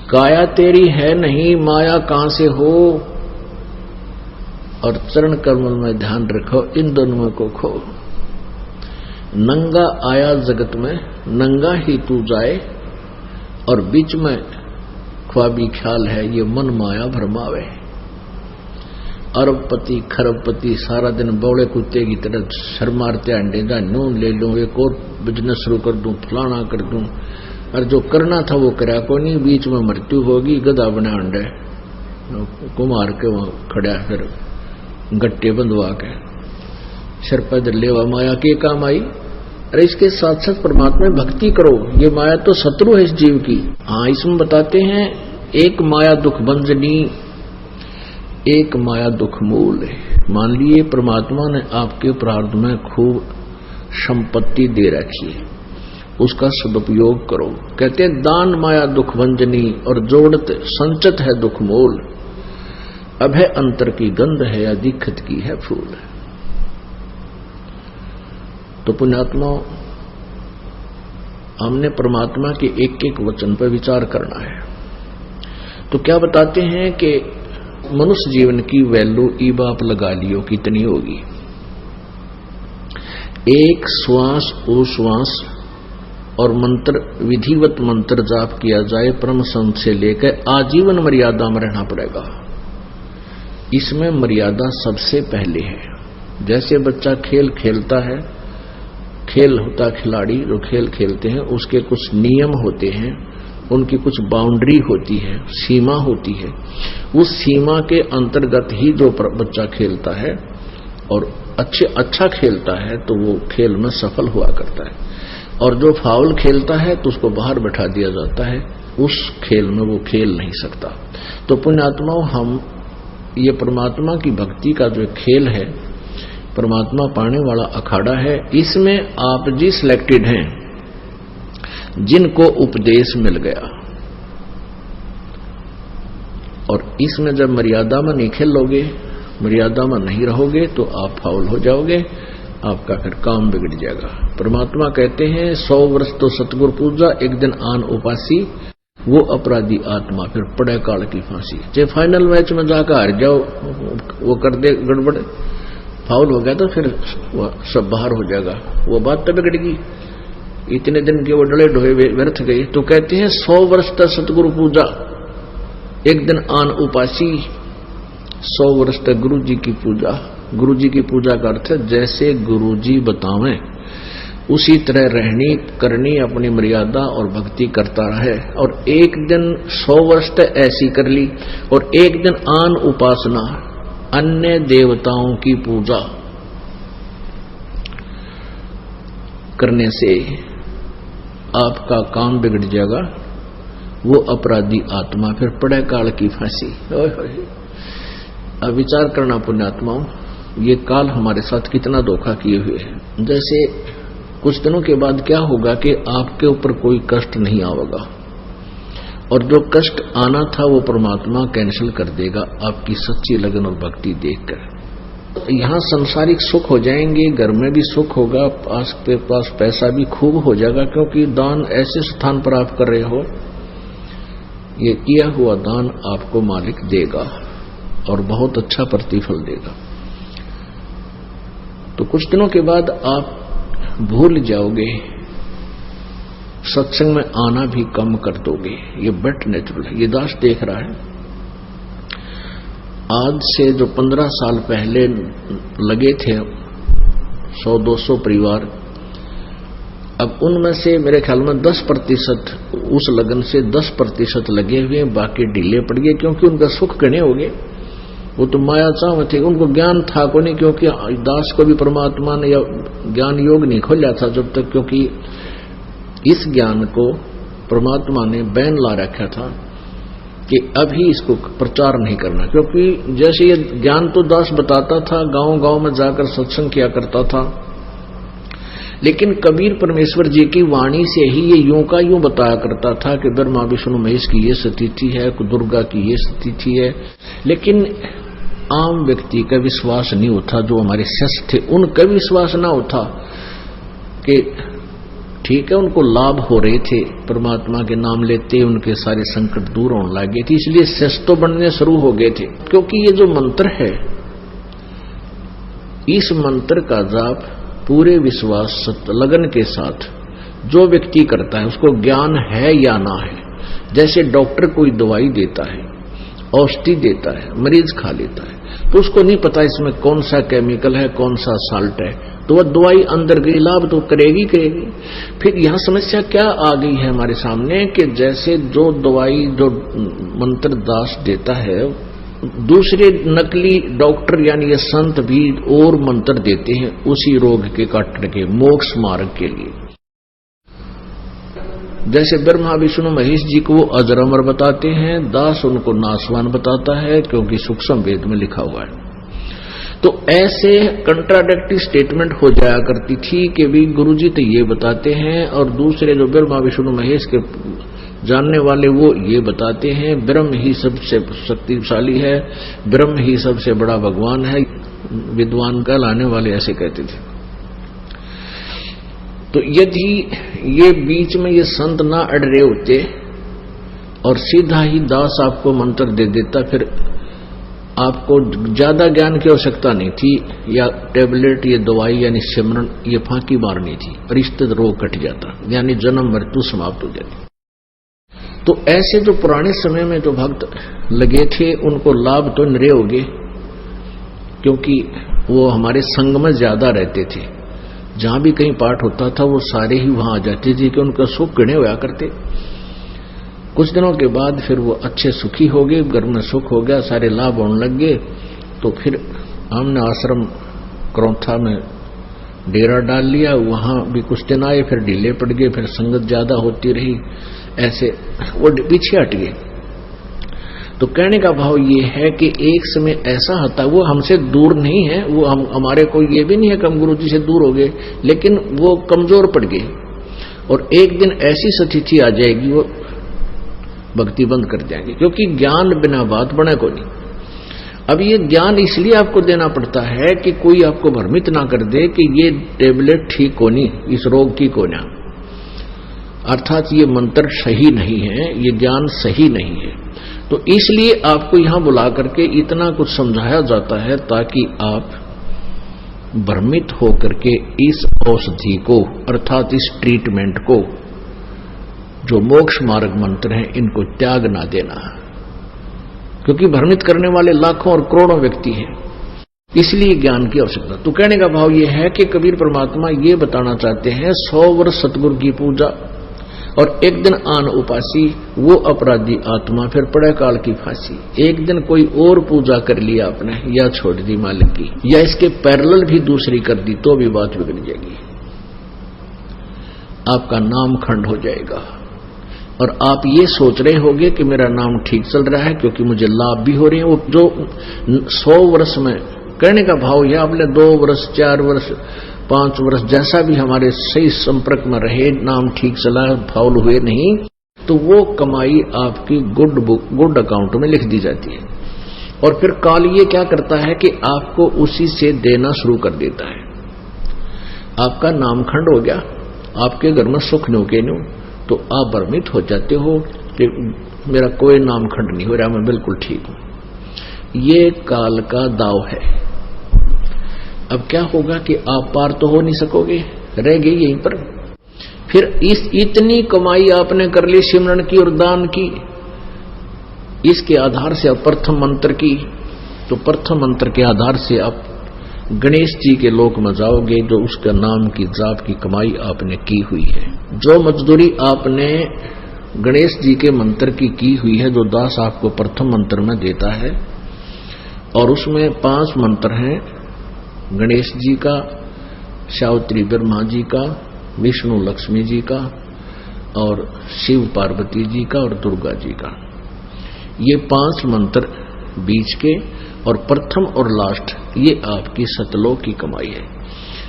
काया तेरी है नहीं, माया कहां से हो। और चरण कमल में ध्यान रखो, इन दोनों को खो। नंगा आया जगत में, नंगा ही तू जाए, और बीच में ख्वाबी ख्याल है ये मन माया भरमावे। अरबपति खरबपति सारा दिन बौड़े कुत्ते की तरह सर मारते अंडे दा, नून ले लूं, एक और बिजनेस शुरू कर दूं, फलाना कर दूं, और जो करना था वो करा को नहीं। बीच में मृत्यु होगी, गधा बना अंडे कुमार के वहां खड़ा, फिर गट्टे बंधवा के सिर पर लेवा माया के काम आई। अरे इसके साथ साथ परमात्मा में भक्ति करो, ये माया तो शत्रु है इस जीव की। हाँ, इसमें बताते हैं एक माया दुख भंजनी, एक माया दुख मूल है। मान लिए परमात्मा ने आपके प्रारब्ध में खूब संपत्ति दे रखी है, उसका सदुपयोग करो। कहते हैं दान माया दुख भंजनी, और जोड़त संचत है दुख मूल। अब है अंतर की गंध है, या दिक्कत की है फूल। तो पुण्यात्मा, हमने परमात्मा के एक एक वचन पर विचार करना है। तो क्या बताते हैं कि मनुष्य जीवन की वैल्यू ईब आप लगा लियो कितनी होगी। एक श्वास उश्वास और मंत्र, विधिवत मंत्र जाप किया जाए परम संत से लेकर आजीवन मर्यादा में रहना पड़ेगा। इसमें मर्यादा सबसे पहले है। जैसे बच्चा खेल खेलता है, खेल होता खिलाड़ी जो खेल खेलते हैं, उसके कुछ नियम होते हैं, उनकी कुछ बाउंड्री होती है, सीमा होती है। उस सीमा के अंतर्गत ही जो बच्चा खेलता है और अच्छा खेलता है तो वो खेल में सफल हुआ करता है, और जो फाउल खेलता है तो उसको बाहर बैठा दिया जाता है, उस खेल में वो खेल नहीं सकता। तो पुण्यात्माओं, हम ये परमात्मा की भक्ति का जो खेल है, परमात्मा पाने वाला अखाड़ा है, इसमें आप जी सिलेक्टेड हैं जिनको उपदेश मिल गया। और इसमें जब मर्यादा में नहीं खेलोगे, मर्यादा में नहीं रहोगे तो आप फाउल हो जाओगे, आपका फिर काम बिगड़ जाएगा। परमात्मा कहते हैं 100 वर्ष तो सतगुरु पूजा, एक दिन आन उपासी, वो अपराधी आत्मा फिर पड़े काल की फांसी। चाहे फाइनल मैच में जाकर हार जाओ, वो कर दे गड़बड़, फाउल हो गया तो फिर वो सब बाहर हो जाएगा, वो बात तो बिगड़ेगी। इतने दिन के वो डले ढोए व्यर्थ गए। तो कहते हैं 100 वर्ष तक सतगुरु पूजा, एक दिन आन उपासी। 100 वर्ष तक गुरु जी की पूजा। गुरु जी की पूजा का अर्थ है जैसे गुरु जी बतावें उसी तरह रहनी करनी, अपनी मर्यादा और भक्ति करता रहे। और एक दिन 100 वर्ष तक ऐसी कर ली, और एक दिन आन उपासना, अन्य देवताओं की पूजा करने से आपका काम बिगड़ जाएगा, वो अपराधी आत्मा फिर पड़े काल की फांसी। अब विचार करना पुण्यात्माओं, ये काल हमारे साथ कितना धोखा किए हुए है। जैसे कुछ दिनों के बाद क्या होगा कि आपके ऊपर कोई कष्ट नहीं आएगा, और जो कष्ट आना था वो परमात्मा कैंसिल कर देगा आपकी सच्ची लगन और भक्ति देखकर। यहाँ सांसारिक सुख हो जाएंगे, घर में भी सुख होगा, आपके पास पैसा भी खूब हो जाएगा, क्योंकि दान ऐसे स्थान पर आप कर रहे हो, ये किया हुआ दान आपको मालिक देगा और बहुत अच्छा प्रतिफल देगा। तो कुछ दिनों के बाद आप भूल जाओगे, सत्संग में आना भी कम कर दोगे, ये बट नेचुरल है। ये दास देख रहा है, आज से जो 15 साल पहले लगे थे 100-200 परिवार, अब उनमें से मेरे ख्याल में 10% उस लगन से 10% लगे हुए, बाकी ढीले पड़ गए, क्योंकि उनका सुख गणे हो गए। वो तो माया चाव थे, उनको ज्ञान था को नहीं, क्योंकि दास को भी परमात्मा ने या ज्ञान योग नहीं खोला था जब तक, क्योंकि इस ज्ञान को परमात्मा ने बैन ला रखा था कि अभी इसको प्रचार नहीं करना। क्योंकि जैसे ये ज्ञान तो दास बताता था, गांव गांव में जाकर सत्संग किया करता था, लेकिन कबीर परमेश्वर जी की वाणी से ही ये यूं का यूं बताया करता था कि ब्रह्मा विष्णु महेश की ये स्थिति है, दुर्गा की ये स्थिति है, लेकिन आम व्यक्ति का विश्वास नहीं होता। जो हमारे शिष्य थे उनका विश्वास ना होता कि ठीक है, उनको लाभ हो रहे थे, परमात्मा के नाम लेते उनके सारे संकट दूर होने लगे थे, इसलिए शस्त्र बनने शुरू हो गए थे। क्योंकि ये जो मंत्र है, इस मंत्र का जाप पूरे विश्वास लगन के साथ जो व्यक्ति करता है, उसको ज्ञान है या ना है। जैसे डॉक्टर कोई दवाई देता है, औषधि देता है, मरीज खा लेता है, तो उसको नहीं पता इसमें कौन सा केमिकल है, कौन सा साल्ट है, तो वह दवाई अंदर गई, लाभ तो करेगी। फिर यहां समस्या क्या आ गई है हमारे सामने कि जैसे जो दवाई जो मंत्र दास देता है, दूसरे नकली डॉक्टर यानी ये संत भी और मंत्र देते हैं उसी रोग के काटने के, मोक्ष मार्ग के लिए। जैसे ब्रह्मा विष्णु महेश जी को वो अजर अमर बताते हैं, दास उनको नासवान बताता है, क्योंकि सूक्ष्म वेद में लिखा हुआ है। तो ऐसे कंट्राडिक्टरी स्टेटमेंट हो जाया करती थी कि भी गुरुजी तो ये बताते हैं और दूसरे जो ब्रह्मा विष्णु महेश के जानने वाले वो ये बताते हैं ब्रह्म ही सबसे शक्तिशाली है, ब्रह्म ही सबसे बड़ा भगवान है। विद्वान कहलाने वाले ऐसे कहते थे। तो यदि ये बीच में ये संत ना अड़ रहे होते और सीधा ही दास आपको मंत्र दे देता, फिर आपको ज्यादा ज्ञान की आवश्यकता नहीं थी, या टेबलेट, ये दवाई यानी सिमरन, ये फांकी मारनी थी, रिश्ते रोग कट जाता, यानी जन्म मृत्यु समाप्त हो जाती। तो ऐसे जो पुराने समय में जो भक्त लगे थे उनको लाभ तो निरे हो गए, क्योंकि वो हमारे संग में ज्यादा रहते थे। जहां भी कहीं पाठ होता था वो सारे ही वहां आ जाते थे कि उनका सुख गणे होया करते। कुछ दिनों के बाद फिर वो अच्छे सुखी हो गए, घर में सुख हो गया, सारे लाभ होने लग गए। तो फिर हमने आश्रम करौथा में डेरा डाल लिया, वहां भी कुछ दिन आए, फिर ढीले पड़ गए, फिर संगत ज्यादा होती रही, ऐसे वो पीछे हट गए। तो कहने का भाव ये है कि एक समय ऐसा आता, वो हमसे दूर नहीं है, वो हमारे को ये भी नहीं है कि हम गुरु जी से दूर हो गए, लेकिन वो कमजोर पड़ गए और एक दिन ऐसी स्थिति आ जाएगी वो भक्ति बंद कर जाएंगे, क्योंकि ज्ञान बिना बात बने को नहीं। अब ये ज्ञान इसलिए आपको देना पड़ता है कि कोई आपको भ्रमित ना कर दे कि ये टेबलेट ठीक होनी, इस रोग की कोना, अर्थात ये मंत्र सही नहीं है, ये ज्ञान सही नहीं है। तो इसलिए आपको यहां बुला करके इतना कुछ समझाया जाता है ताकि आप भ्रमित होकर के इस औषधि को, अर्थात इस ट्रीटमेंट को, जो मोक्ष मार्ग मंत्र हैं, इनको त्याग ना देना, क्योंकि भ्रमित करने वाले लाखों और करोड़ों व्यक्ति हैं। इसलिए ज्ञान की आवश्यकता। तो कहने का भाव यह है कि कबीर परमात्मा ये बताना चाहते हैं 100 वर्ष सतगुरु की पूजा और एक दिन आन उपासी, वो अपराधी आत्मा फिर पड़े काल की फांसी। एक दिन कोई और पूजा कर लिया आपने, या छोड़ दी मालिक की, या इसके पैरेलल भी दूसरी कर दी, तो भी बात बिगड़ जाएगी, आपका नाम खंड हो जाएगा। और आप ये सोच रहे होंगे कि मेरा नाम ठीक चल रहा है क्योंकि मुझे लाभ भी हो रहे हैं। वो जो 100 वर्ष में, कहने का भाव यह आपने 2 वर्ष 4 वर्ष 5 वर्ष जैसा भी हमारे सही संपर्क में रहे, नाम ठीक चला, फाउल हुए नहीं, तो वो कमाई आपकी गुड अकाउंट में लिख दी जाती है। और फिर काल ये क्या करता है कि आपको उसी से देना शुरू कर देता है। आपका नामखंड हो गया, आपके घर में सुख नो के नो, तो आप भ्रमित हो जाते हो कि मेरा कोई नामखंड नहीं हो रहा, मैं बिल्कुल ठीक हूं। ये काल का दाव है। अब क्या होगा कि आप पार तो हो नहीं सकोगे, रह गए यहीं पर। फिर इस इतनी कमाई आपने कर ली सिमरन की और दान की, इसके आधार से आप प्रथम मंत्र की, तो प्रथम मंत्र के आधार से आप गणेश जी के लोक में जाओगे, जो उसका नाम की जाप की कमाई आपने की हुई है। जो मजदूरी आपने गणेश जी के मंत्र की हुई है, जो दास आपको प्रथम मंत्र में देता है, और उसमें 5 मंत्र हैं, गणेश जी का, सावित्री ब्रह्मा जी का, विष्णु लक्ष्मी जी का, और शिव पार्वती जी का, और दुर्गा जी का। ये 5 मंत्र बीच के, और प्रथम और लास्ट ये आपकी सतलोक की कमाई है।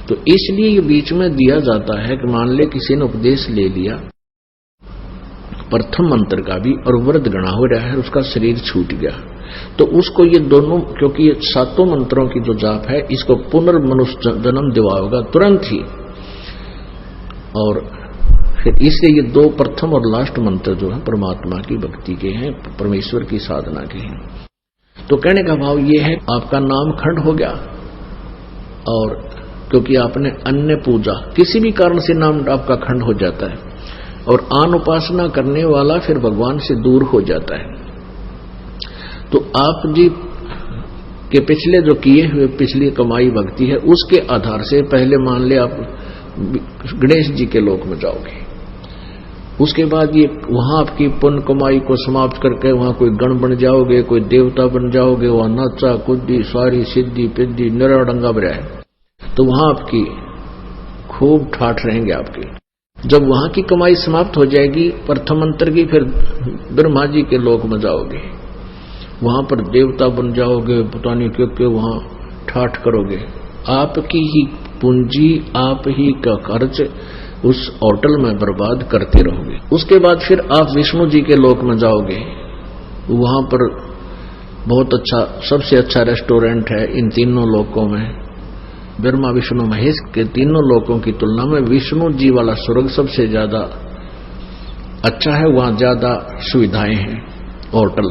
तो इसलिए ये बीच में दिया जाता है कि मान ले किसी ने उपदेश ले लिया प्रथम मंत्र का भी और व्रत गणा हो रहा है, उसका शरीर छूट गया, तो उसको ये दोनों, क्योंकि ये 7 मंत्रों की जो जाप है, इसको पुनर्मनुष्य जन्म दिवाएगा तुरंत ही। और फिर इसलिए ये दो प्रथम और लास्ट मंत्र जो है परमात्मा की भक्ति के हैं, परमेश्वर की साधना के हैं। तो कहने का भाव ये है, आपका नाम खंड हो गया, और क्योंकि आपने अन्य पूजा, किसी भी कारण से नाम आपका खंड हो जाता है, और आन उपासना करने वाला फिर भगवान से दूर हो जाता है। तो आप जी के पिछले जो किए हुए पिछली कमाई भक्ति है, उसके आधार से पहले मान ले आप गणेश जी के लोक में जाओगे, उसके बाद ये वहां आपकी पुण्य कमाई को समाप्त करके वहां कोई गण बन जाओगे, कोई देवता बन जाओगे, वहां नाचा कुद्दी सारी सिद्धि पिद्धि निराडंगा बरा है, तो वहां आपकी खूब ठाठ रहेंगे आपके। जब वहां की कमाई समाप्त हो जाएगी प्रथम मंत्र की, फिर ब्रह्मा जी के लोक में जाओगे, वहां पर देवता बन जाओगे, पता नहीं क्यों वहां ठाठ करोगे। आपकी ही पूंजी, आप ही का खर्च उस होटल में बर्बाद करते रहोगे। उसके बाद फिर आप विष्णु जी के लोक में जाओगे, वहां पर बहुत अच्छा, सबसे अच्छा रेस्टोरेंट है इन तीनों लोकों में। ब्रह्मा विष्णु महेश के तीनों लोकों की तुलना में विष्णु जी वाला स्वर्ग सबसे ज्यादा अच्छा है, वहां ज्यादा सुविधाएं हैं होटल।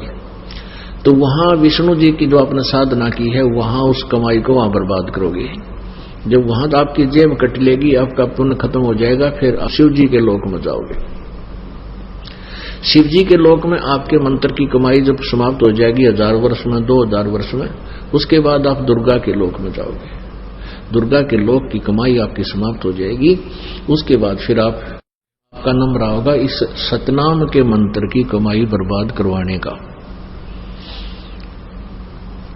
तो वहां विष्णु जी की जो आपने साधना की है, वहां उस कमाई को वहां बर्बाद करोगे। जब वहां तो आपकी जेब कट लेगी, आपका पुण्य खत्म हो जाएगा, फिर शिव जी के लोक में जाओगे। शिव जी के लोक में आपके मंत्र की कमाई जब समाप्त हो जाएगी 1000 वर्ष में, 2000 वर्ष में, उसके बाद आप दुर्गा के लोक में जाओगे। दुर्गा के लोक की कमाई आपकी समाप्त हो जाएगी। उसके बाद फिर आपका नाम रहा होगा इस सतनाम के मंत्र की कमाई बर्बाद करवाने का।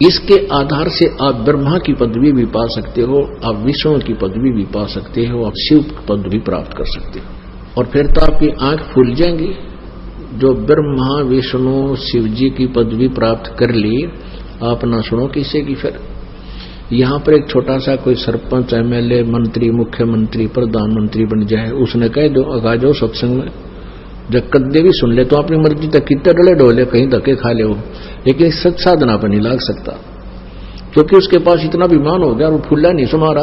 इसके आधार से आप ब्रह्मा की पदवी भी पा सकते हो, आप विष्णु की पदवी भी पा सकते हो, आप शिव की पदवी भी प्राप्त कर सकते हो। और फिर तो आपकी आंख खुल जाएंगी। जो ब्रह्मा विष्णु शिव जी की पदवी प्राप्त कर ली, आप ना सुनो किसी की। फिर यहां पर एक छोटा सा कोई सरपंच, एमएलए, मंत्री, मुख्यमंत्री, प्रधानमंत्री बन जाए, उसने कह दो आ जाओ सत्संग में, जब कद्दे भी सुन ले तो अपनी मर्जी तक कितने डले डोले कहीं धक्के खा ले, लेकिन सच साधना पर नहीं लाग सकता, क्योंकि उसके पास इतना विमान हो गया और वो फुल्ला नहीं समारा।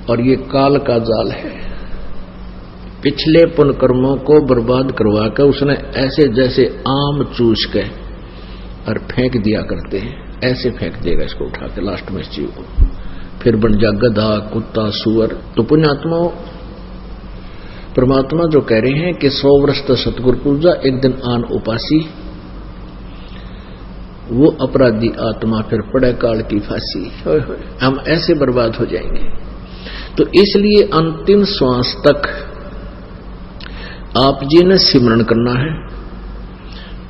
और ये काल का जाल है, पिछले पुण्य कर्मों को बर्बाद करवा कर उसने ऐसे जैसे आम चूस के और फेंक दिया करते हैं, ऐसे फेंक देगा इसको उठा के लास्ट में इस जीव को, फिर बन जा गधा, कुत्ता, सुअर। तो पुण्यात्मा परमात्मा जो कह रहे हैं कि 100 वर्ष तक सतगुरु पूजा, एक दिन आन उपासी, वो अपराधी आत्मा फिर पड़े काल की फांसी। हम ऐसे बर्बाद हो जाएंगे। तो इसलिए अंतिम श्वास तक आप जी ने सिमरण करना है,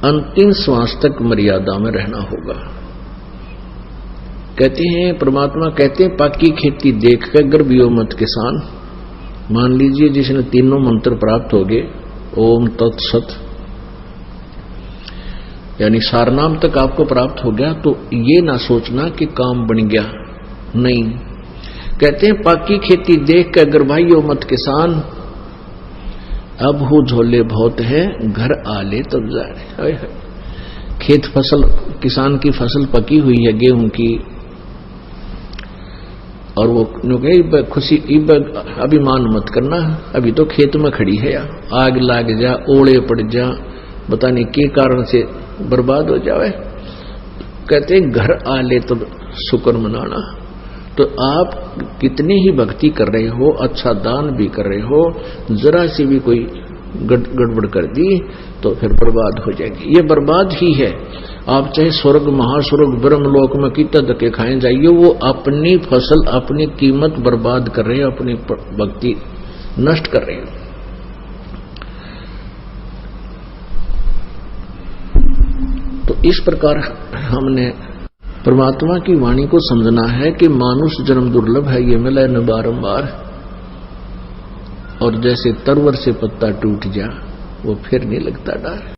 अंतिम श्वास तक मर्यादा में रहना होगा। कहते हैं परमात्मा कहते हैं पाकी खेती देख कर गर्भियों मत किसान। मान लीजिए जिसने तीनों मंत्र प्राप्त हो गए, ओम तत्सत, यानी सारनाम तक आपको प्राप्त हो गया, तो ये ना सोचना कि काम बन गया, नहीं। कहते हैं पाकी खेती देख कर गर्भाइयों मत किसान, अब हो झोले बहुत है घर आले तब जाने। खेत फसल, किसान की फसल पकी हुई है गेहूं की, और वो खुशी अभिमान मत करना, अभी तो खेत में खड़ी है, आग लाग जा, ओले पड़ जा, बता नहीं के कारण से बर्बाद हो जावे। कहते घर आले तो शुक्र मनाना। तो आप कितनी ही भक्ति कर रहे हो, अच्छा दान भी कर रहे हो, जरा सी भी कोई गड़बड़ कर दी तो फिर बर्बाद हो जाएगी। ये बर्बाद ही है। आप चाहे स्वर्ग, महास्वर्ग, ब्रह्मलोक में कितना धक्के खाए जाइए, वो अपनी फसल, अपनी कीमत बर्बाद कर रहे हो, अपनी भक्ति नष्ट कर रहे हो। तो इस प्रकार हमने परमात्मा की वाणी को समझना है कि मानुष जन्म दुर्लभ है, ये मिला न बारंबार, और जैसे तरवर से पत्ता टूट जा वो फिर नहीं लगता डर।